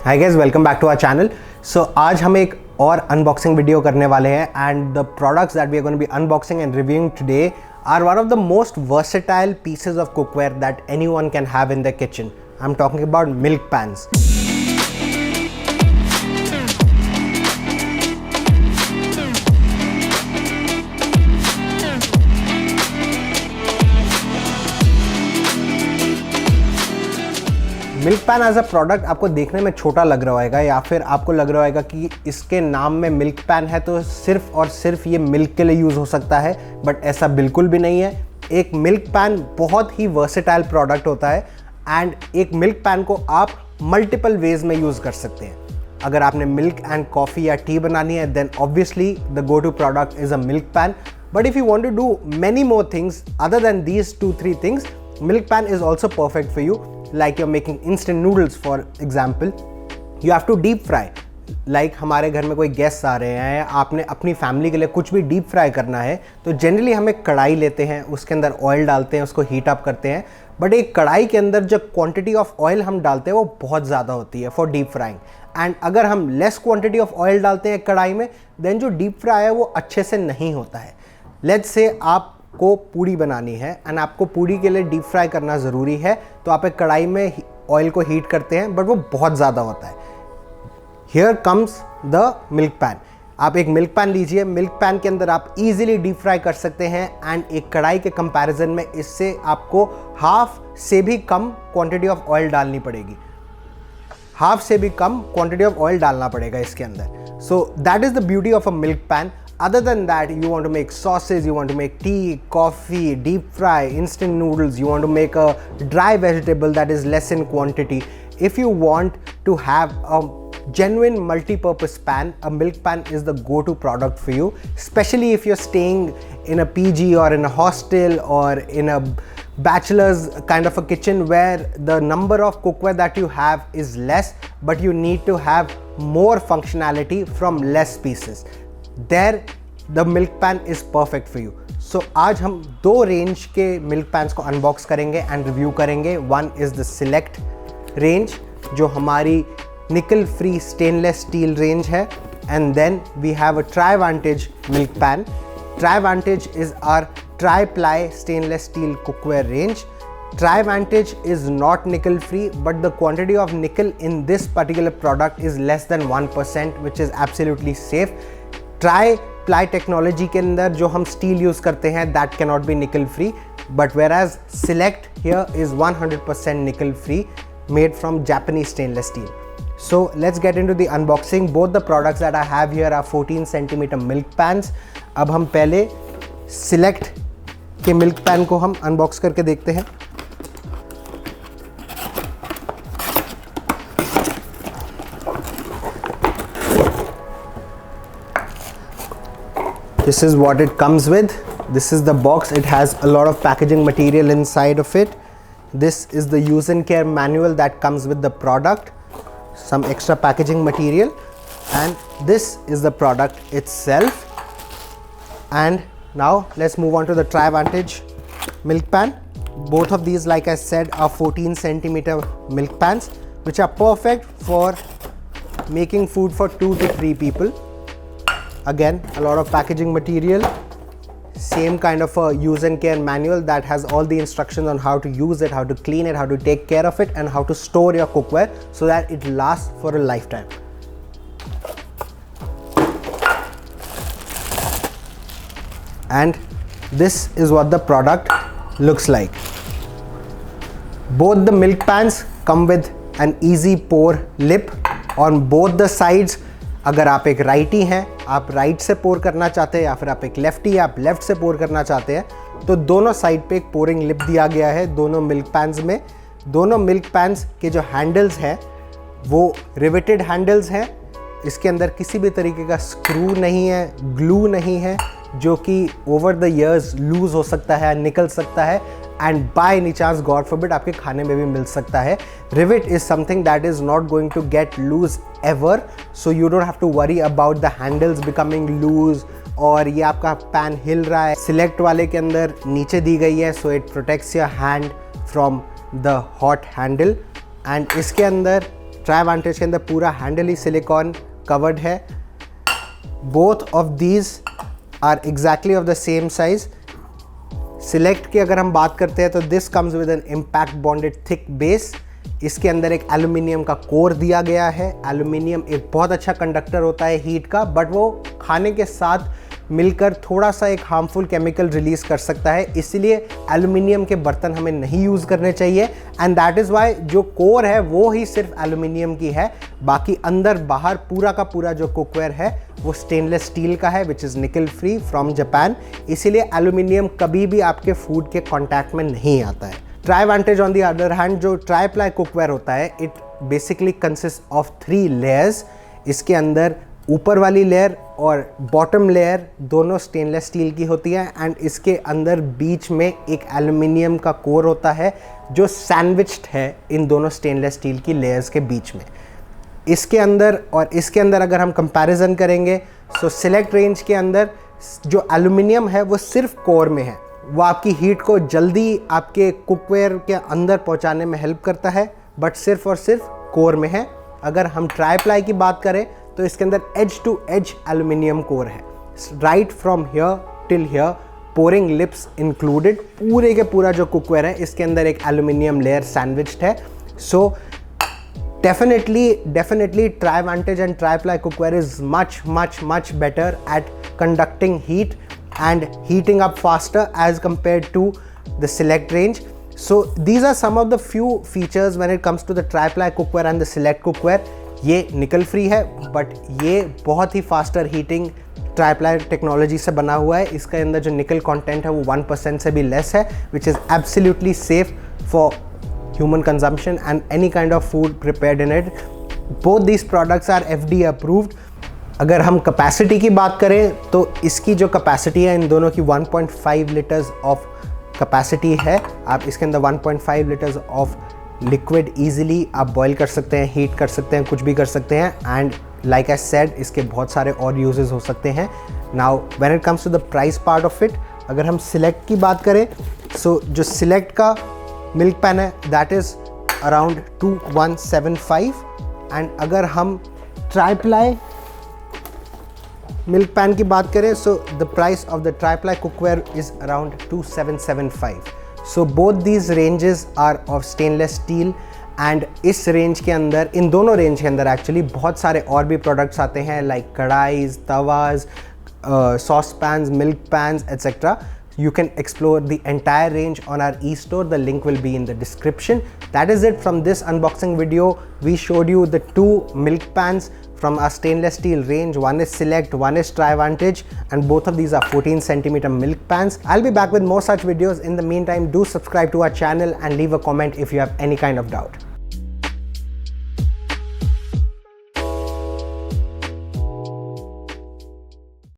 Hi guys, welcome back to our channel. So आज हम एक और अनबॉक्सिंग वीडियो करने वाले हैं and the products that we are going to be unboxing and reviewing today are one of the most versatile pieces of cookware that anyone can have in their kitchen. I'm talking about milk pans. Milk pan as a product आपको देखने में छोटा लग रहा होगा या फिर आपको लग रहा होगा कि इसके नाम में मिल्क पैन है तो सिर्फ और सिर्फ ये मिल्क के लिए यूज़ हो सकता है, बट ऐसा बिल्कुल भी नहीं है। एक मिल्क पैन बहुत ही वर्सेटाइल प्रोडक्ट होता है एंड एक मिल्क पैन को आप मल्टीपल वेज में यूज़ कर सकते हैं। अगर आपने मिल्क एंड कॉफ़ी या टी बनानी है then obviously the go to product is a milk pan, but if you want to do many more things other than these 2-3 things, milk pan is also perfect for you. Like you're making instant noodles for example, you have to deep fry. Like हमारे घर में कोई guest आ रहे हैं, आपने अपनी family के लिए कुछ भी डीप फ्राई करना है तो जनरली हम एक कढ़ाई लेते हैं, उसके अंदर ऑयल डालते हैं, उसको हीट अप करते हैं। बट एक कढ़ाई के अंदर जो क्वांटिटी ऑफ ऑयल हम डालते हैं वो बहुत ज़्यादा होती है फॉर डीप फ्राइंग। एंड अगर हम लेस क्वांटिटी ऑफ ऑयल डालते हैं कढ़ाई में देन जो डीप फ्राई है वो अच्छे से नहीं होता है। लेट्स से आप को पूड़ी बनानी है एंड आपको पूड़ी के लिए डीप फ्राई करना ज़रूरी है तो आप एक कढ़ाई में ऑयल को हीट करते हैं बट वो बहुत ज़्यादा होता है। Here comes the milk pan. आप एक मिल्क पैन लीजिए, मिल्क पैन के अंदर आप इजीली डीप फ्राई कर सकते हैं एंड एक कढ़ाई के कंपैरिजन में इससे आपको हाफ से भी कम क्वांटिटी ऑफ ऑयल डालनी पड़ेगी, हाफ से भी कम क्वांटिटी ऑफ ऑयल डालना पड़ेगा इसके अंदर। So that is the beauty of a milk pan. Other than that, you want to make sauces, you want to make tea, coffee, deep fry, instant noodles, you want to make a dry vegetable that is less in quantity. If you want to have a genuine multi-purpose pan, a milk pan is the go-to product for you, especially if you're staying in a PG or in a hostel or in a bachelor's kind of a kitchen where the number of cookware that you have is less, but you need to have more functionality from less pieces. There the milk pan is perfect for you. So आज हम दो range के milk pans को unbox करेंगे and review करेंगे। One is the select range जो हमारी nickel free stainless steel range है, and then we have a Trivantage milk pan. Trivantage is our tri ply stainless steel cookware range. Trivantage is not nickel free, but the quantity of nickel in this particular product is less than 1%, which is absolutely safe. Tri ply technology के अंदर जो हम steel use करते हैं that can not be nickel free, but whereas Select here is 100% nickel free made from Japanese stainless steel. So let's get into the unboxing. Both the products that I have here are 14 centimeter milk pans. अब हम पहले select के milk pan को हम unbox करके देखते हैं. This is what it comes with. This is the box. It has a lot of packaging material inside of it. This is the use and care manual that comes with the product, some extra packaging material, and this is the product itself. And now let's move on to the Trivantage milk pan. Both of these, like I said, are 14 centimeter milk pans which are perfect for making food for 2 to 3 people. Again, a lot of packaging material, same kind of a use and care manual that has all the instructions on how to use it, how to clean it, how to take care of it, and how to store your cookware so that it lasts for a lifetime. And this is what the product looks like. Both the milk pans come with an easy pour lip on both the sides. अगर आप एक righty हैं, आप right से पोर करना चाहते हैं, या फिर आप एक लेफ्टी आप लेफ्ट से पोर करना चाहते हैं, तो दोनों साइड पे एक पोरिंग लिप दिया गया है दोनों मिल्क पैन्स में. दोनों मिल्क पैन्स के जो हैंडल्स हैं वो रिवेटेड हैंडल्स हैं. इसके अंदर किसी भी तरीके का स्क्रू नहीं है, ग्लू नहीं है, जो कि ओवर द ईयर्स लूज़ हो सकता है, निकल सकता है, and by any chance God forbid आपके खाने में भी मिल सकता है. Rivet is something that is not going to get loose ever, so you don't have to worry about the handles becoming loose और ये आपका पैन हिल रहा है. सिलेक्ट वाले के अंदर नीचे दी गई है so it protects your hand from the hot handle. And इसके अंदर ट्राईवांटेज के अंदर पूरा हैंडल ही सिलिकॉन कवर्ड है। Both of these are exactly of the same size. Select की अगर हम बात करते हैं तो this comes with an impact bonded thick base. इसके अंदर एक एल्यूमिनियम का कोर दिया गया है। एल्यूमिनियम एक बहुत अच्छा कंडक्टर होता है हीट का, बट वो खाने के साथ मिलकर थोड़ा सा एक हार्मफुल केमिकल रिलीज कर सकता है, इसलिए एल्यूमिनियम के बर्तन हमें नहीं यूज़ करने चाहिए। एंड दैट इज़ वाई जो कोर है वो ही सिर्फ एल्यूमिनियम की है, बाकी अंदर बाहर पूरा का पूरा जो कुकवेयर है वो स्टेनलेस स्टील का है, विच इज़ निकल फ्री फ्रॉम जापान। इसीलिए एल्यूमिनियम कभी भी आपके फूड के कॉन्टैक्ट में नहीं आता है। ट्राईवांटेज ऑन द अदर हैंड जो ट्राई प्लाई कुकवेयर होता है, it basically consist of 3 layers. इसके अंदर ऊपर वाली लेयर और बॉटम लेयर दोनों स्टेनलेस स्टील की होती है, एंड इसके अंदर बीच में एक एल्यूमिनियम का कोर होता है जो सैंडविच्ड है इन दोनों स्टेनलेस स्टील की लेयर्स के बीच में। इसके अंदर और इसके अंदर अगर हम कंपैरिजन करेंगे, सो सिलेक्ट रेंज के अंदर जो एल्यूमिनियम है वो सिर्फ कोर में है, वो आपकी हीट को जल्दी आपके कुकवेयर के अंदर पहुंचाने में हेल्प करता है, बट सिर्फ और सिर्फ कोर में है। अगर हम ट्राई प्लाई की बात करें तो इसके अंदर edge to edge aluminium core है, right from here till here, pouring lips included. पूरे के पूरा जो कुकवेयर है इसके अंदर एक एल्यूमिनियम लेयर सैंडविच्ड है। सो definitely TriVantage and TriPly cookware is much better at conducting heat and heating up faster as compared to the Select range. So these are some of the few features when it comes to the TriPly cookware and the Select cookware. ये निकल free है, but ये बहुत ही faster heating tri-ply technology से बना हुआ है। इसके अंदर जो निकल कंटेंट है वो 1% से भी लेस है, which is absolutely safe for human consumption and any kind of food prepared in it. Both these products are FDA approved. अगर हम कैपेसिटी की बात करें तो इसकी जो कैपेसिटी है इन दोनों की 1.5 लीटर्स ऑफ कैपेसिटी है। आप इसके अंदर 1.5 लीटर्स ऑफ लिक्विड ईजिली आप बॉयल कर सकते हैं, हीट कर सकते हैं, कुछ भी कर सकते हैं। एंड लाइक आई सेड, इसके बहुत सारे और यूजेस हो सकते हैं। Now when it comes to the price part of it, अगर हम सिलेक्ट की बात करें, सो जो सिलेक्ट का मिल्क पैन है दैट इज़ अराउंड 2175, एंड अगर हम ट्राईप्लाई मिल्क पैन की बात करें, so the price of the triply cookware is around 2775. So both these ranges are of stainless steel, and इस रेंज के अंदर, इन दोनों रेंज के अंदर एक्चुअली बहुत सारे और भी प्रोडक्ट्स आते हैं, like kadhais, tawas, sauce pans, milk pans, etc. You can explore the entire range on our e-store. The link will be in the description. That is it from this unboxing video. We showed you the 2 milk pans from our stainless steel range. One is Select, one is TriVantage, and both of these are 14 centimeter milk pans. I'll be back with more such videos. In the meantime, do subscribe to our channel and leave a comment if you have any kind of doubt.